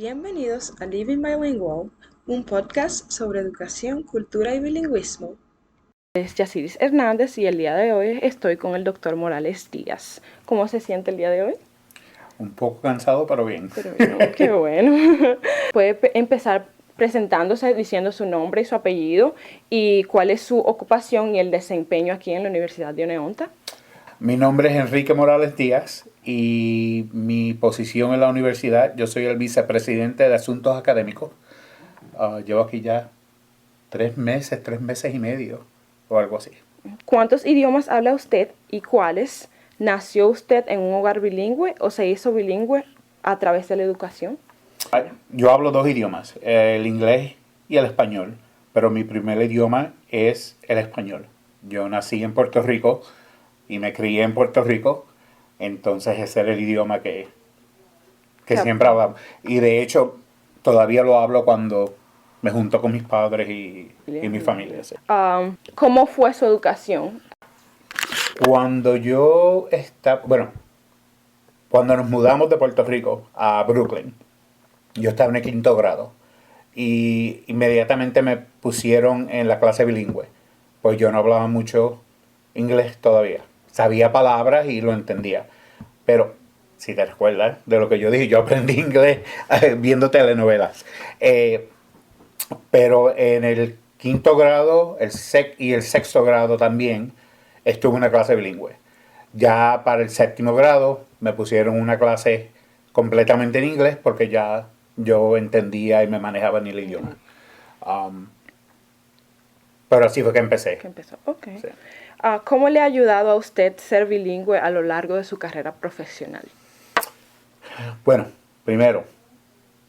Bienvenidos a Living Bilingual, un podcast sobre educación, cultura y bilingüismo. Es Yaciris Hernández y el día de hoy estoy con el doctor Morales Díaz. ¿Cómo se siente el día de hoy? Un poco cansado, pero bien. Pero bien, qué bueno. Puede empezar presentándose, diciendo su nombre y su apellido y cuál es su ocupación y el desempeño aquí en la Universidad de Oneonta. Mi nombre es Enrique Morales Díaz y mi posición en la universidad, yo soy el vicepresidente de Asuntos Académicos. Llevo aquí ya 3 meses y medio o algo así. ¿Cuántos idiomas habla usted y cuáles? ¿Nació usted en un hogar bilingüe o se hizo bilingüe a través de la educación? Yo hablo dos idiomas, el inglés y el español, pero mi primer idioma es el español. Yo nací en Puerto Rico y me crié en Puerto Rico, entonces ese era el idioma que siempre hablaba. Y de hecho, todavía lo hablo cuando me junto con mis padres y mi familia. Sí. ¿Cómo fue su educación? Cuando cuando nos mudamos de Puerto Rico a Brooklyn, yo estaba en el 5º grado y inmediatamente me pusieron en la clase bilingüe, pues yo no hablaba mucho inglés todavía. Sabía palabras y lo entendía, pero si te recuerdas de lo que yo dije, yo aprendí inglés viendo telenovelas. Pero en el 5º grado y el 6º grado también estuve en una clase bilingüe. Ya para el 7º grado me pusieron una clase completamente en inglés porque ya yo entendía y me manejaba en el idioma. Pero así fue que empecé. Ok. Sí. ¿Cómo le ha ayudado a usted ser bilingüe a lo largo de su carrera profesional? Bueno, primero,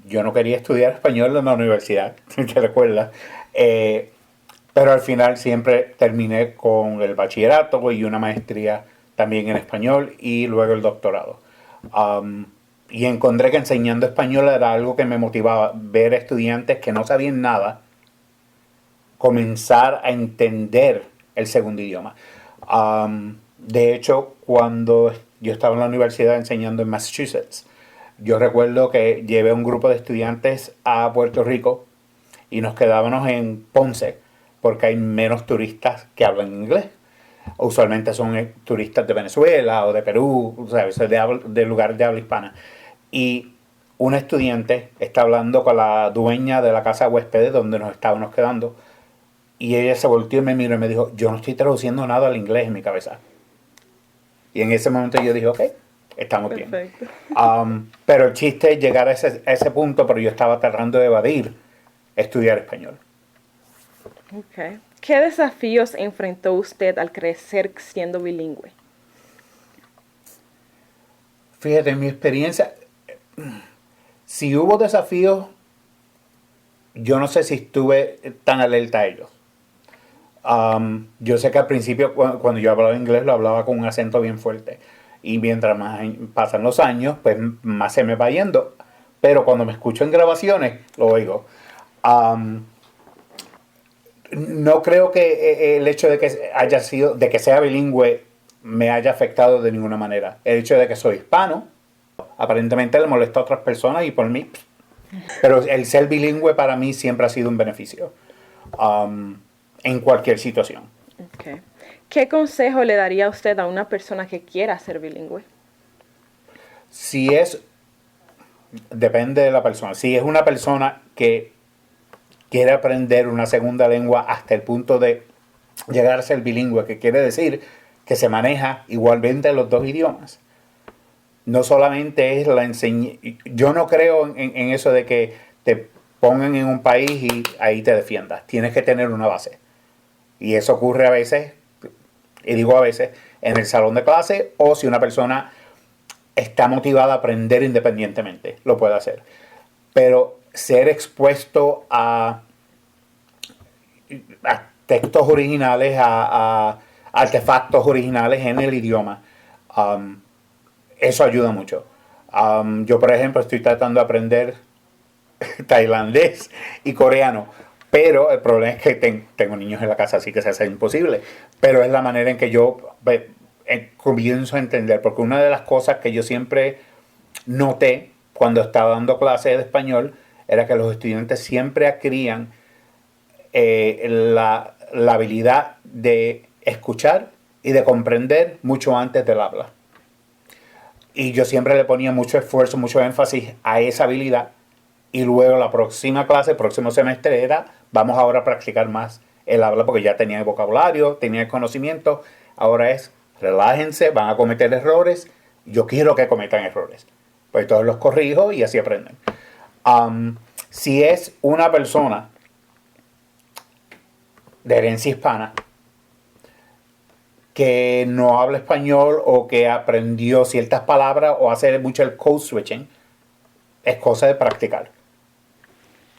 yo no quería estudiar español en la universidad, si te recuerdas. Pero al final siempre terminé con el bachillerato y una maestría también en español y luego el doctorado. Y encontré que enseñando español era algo que me motivaba, ver estudiantes que no sabían nada comenzar a entender el segundo idioma. De hecho, cuando yo estaba en la universidad enseñando en Massachusetts, yo recuerdo que llevé un grupo de estudiantes a Puerto Rico y nos quedábamos en Ponce porque hay menos turistas que hablan inglés. Usualmente son turistas de Venezuela o de Perú, ¿sabes? De lugares de habla hispana. Y un estudiante está hablando con la dueña de la casa de huéspedes donde nos estábamos quedando y ella se volteó y me miró y me dijo, yo no estoy traduciendo nada al inglés en mi cabeza. Y en ese momento yo dije, ok, estamos Perfecto. bien. Pero el chiste es llegar a ese punto, pero yo estaba tratando de evadir estudiar español. Okay. ¿Qué desafíos enfrentó usted al crecer siendo bilingüe? Fíjate, en mi experiencia, si hubo desafíos, yo no sé si estuve tan alerta a ellos. Yo sé que al principio, cuando yo hablaba inglés, lo hablaba con un acento bien fuerte. Y mientras más pasan los años, pues más se me va yendo. Pero cuando me escucho en grabaciones, lo oigo. No creo que el hecho de que sea bilingüe me haya afectado de ninguna manera. El hecho de que soy hispano, aparentemente le molesta a otras personas y por mí. Pero el ser bilingüe para mí siempre ha sido un beneficio. En cualquier situación. Okay. ¿Qué consejo le daría usted a una persona que quiera ser bilingüe? Depende de la persona. Si es una persona que quiere aprender una segunda lengua hasta el punto de llegar a ser bilingüe, que quiere decir que se maneja igualmente los dos idiomas. No solamente es la enseñanza. Yo no creo en eso de que te pongan en un país y ahí te defiendas. Tienes que tener una base. Y eso ocurre a veces, y digo a veces, en el salón de clase o si una persona está motivada a aprender independientemente, lo puede hacer. Pero ser expuesto a textos originales, a artefactos originales en el idioma, eso ayuda mucho. Yo, por ejemplo, estoy tratando de aprender tailandés y coreano, pero el problema es que tengo niños en la casa, así que se hace imposible. Pero es la manera en que yo comienzo a entender, porque una de las cosas que yo siempre noté cuando estaba dando clases de español era que los estudiantes siempre adquirían la habilidad de escuchar y de comprender mucho antes del habla. Y yo siempre le ponía mucho esfuerzo, mucho énfasis a esa habilidad. Y luego la próxima clase, el próximo semestre era, vamos ahora a practicar más el habla porque ya tenía el vocabulario, tenía el conocimiento. Ahora es, relájense, van a cometer errores. Yo quiero que cometan errores. Pues todos los corrijo y así aprenden. Si es una persona de herencia hispana que no habla español o que aprendió ciertas palabras o hace mucho el code switching, es cosa de practicar.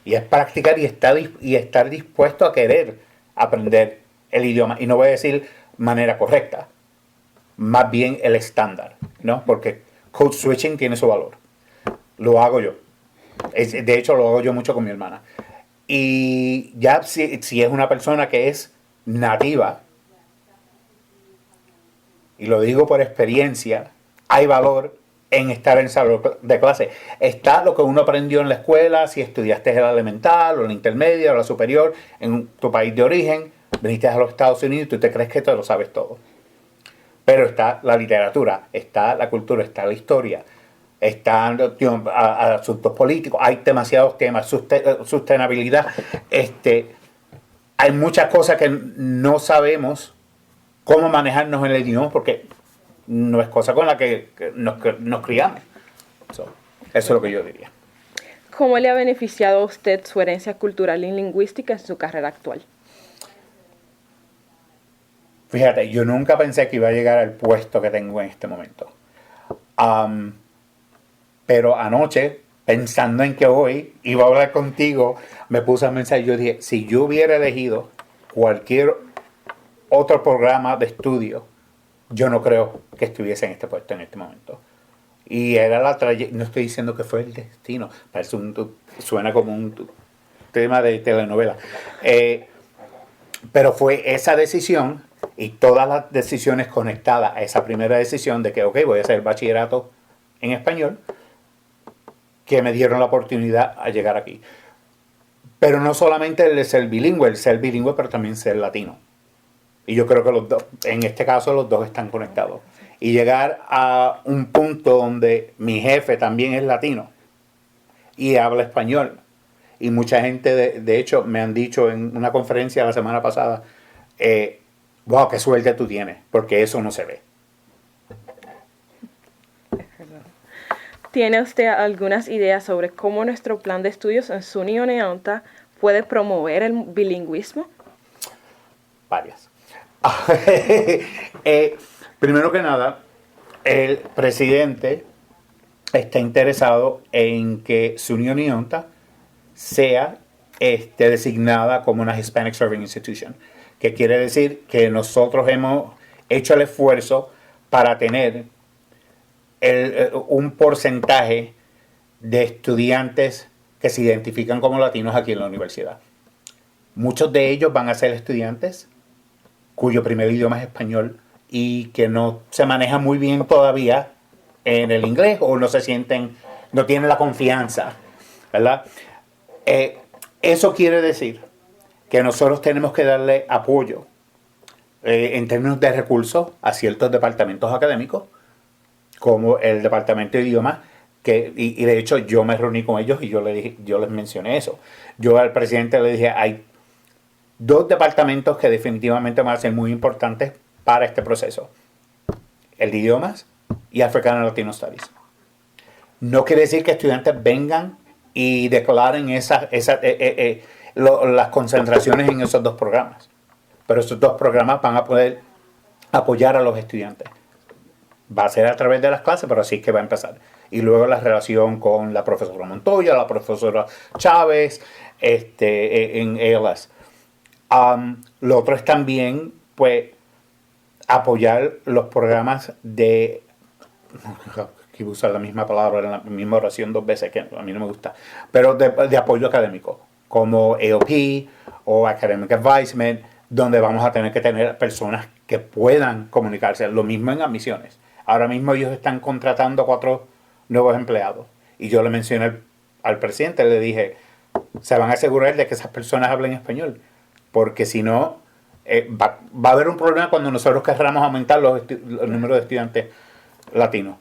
Y es practicar y estar dispuesto a querer aprender el idioma. Y no voy a decir manera correcta, más bien el estándar, ¿no? Porque code switching tiene su valor. Lo hago yo. De hecho, lo hago yo mucho con mi hermana. Y ya si es una persona que es nativa, y lo digo por experiencia, hay valor en estar en salón de clase. Está lo que uno aprendió en la escuela, si estudiaste el elemental o la intermedia o la superior en tu país de origen, viniste a los Estados Unidos y tú te crees que te lo sabes todo. Pero está la literatura, está la cultura, está la historia, están asuntos políticos, hay demasiados temas, sostenibilidad. Hay muchas cosas que no sabemos cómo manejarnos en el idioma porque no es cosa con la que nos criamos. Eso es lo que yo diría. ¿Cómo le ha beneficiado a usted su herencia cultural y lingüística en su carrera actual? Fíjate, yo nunca pensé que iba a llegar al puesto que tengo en este momento. Pero anoche, pensando en que hoy iba a hablar contigo, me puse a pensar, yo dije, si yo hubiera elegido cualquier otro programa de estudio, yo no creo que estuviese en este puesto en este momento. Y era no estoy diciendo que fue el destino, parece suena como un tema de telenovela. Pero fue esa decisión y todas las decisiones conectadas a esa primera decisión de que, ok, voy a hacer bachillerato en español, que me dieron la oportunidad a llegar aquí. Pero no solamente el ser bilingüe, pero también ser latino. Y yo creo que los dos, en este caso los dos están conectados. Y llegar a un punto donde mi jefe también es latino y habla español. Y mucha gente, de hecho, me han dicho en una conferencia la semana pasada, wow, qué suerte tú tienes, porque eso no se ve. ¿Tiene usted algunas ideas sobre cómo nuestro plan de estudios en SUNY Oneonta puede promover el bilingüismo? Varias. Primero que nada, el presidente está interesado en que SUNY Oneonta sea designada como una Hispanic Serving Institution, que quiere decir que nosotros hemos hecho el esfuerzo para tener un porcentaje de estudiantes que se identifican como latinos aquí en la universidad. Muchos de ellos van a ser estudiantes cuyo primer idioma es español y que no se manejan muy bien todavía en el inglés o no tienen la confianza, ¿verdad? Eso quiere decir que nosotros tenemos que darle apoyo en términos de recursos a ciertos departamentos académicos, como el departamento de idiomas, y de hecho yo me reuní con ellos y yo les mencioné eso. Yo al presidente le dije, hay dos departamentos que definitivamente van a ser muy importantes para este proceso: el de idiomas y African and Latino Studies. No quiere decir que estudiantes vengan y declaren las concentraciones en esos dos programas, pero esos dos programas van a poder apoyar a los estudiantes. Va a ser a través de las clases, pero así es que va a empezar. Y luego la relación con la profesora Montoya, la profesora Chávez, en ALS. Lo otro es también, pues, apoyar los programas de... Quiero usar la misma palabra en la misma oración dos veces, que a mí no me gusta, pero de apoyo académico, como AOP o Academic Advisement, donde vamos a tener que tener personas que puedan comunicarse. Lo mismo en admisiones. Ahora mismo ellos están contratando 4 nuevos empleados Y yo le mencioné al presidente, le dije, se van a asegurar de que esas personas hablen español, porque si no, va a haber un problema cuando nosotros querramos aumentar los números de estudiantes latinos.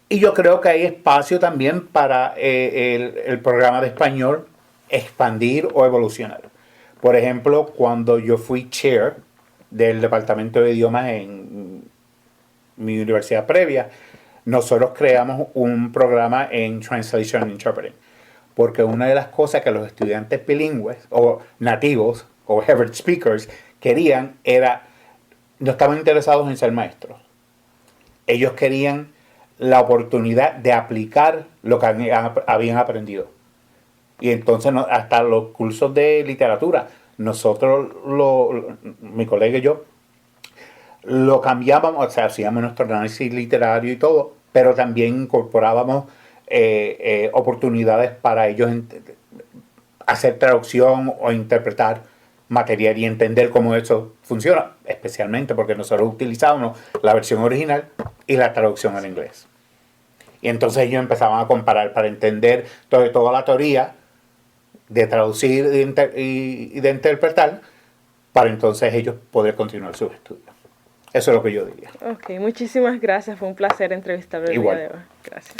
Y yo creo que hay espacio también para el programa de español expandir o evolucionar. Por ejemplo, cuando yo fui chair del departamento de idiomas en mi universidad previa, nosotros creamos un programa en Translation and Interpreting. Porque una de las cosas que los estudiantes bilingües o nativos o Harvard speakers querían era, no estaban interesados en ser maestros. Ellos querían la oportunidad de aplicar lo que habían aprendido. Y entonces hasta los cursos de literatura, nosotros, mi colega y yo, lo cambiábamos, o sea, hacíamos nuestro análisis literario y todo, pero también incorporábamos oportunidades para ellos hacer traducción o interpretar material y entender cómo eso funciona, especialmente porque nosotros utilizábamos la versión original y la traducción al inglés. Y entonces ellos empezaban a comparar para entender toda la teoría de traducir y de interpretar, para entonces ellos poder continuar sus estudios. Eso es lo que yo diría. Ok, muchísimas gracias. Fue un placer entrevistarlo el día de hoy. Gracias.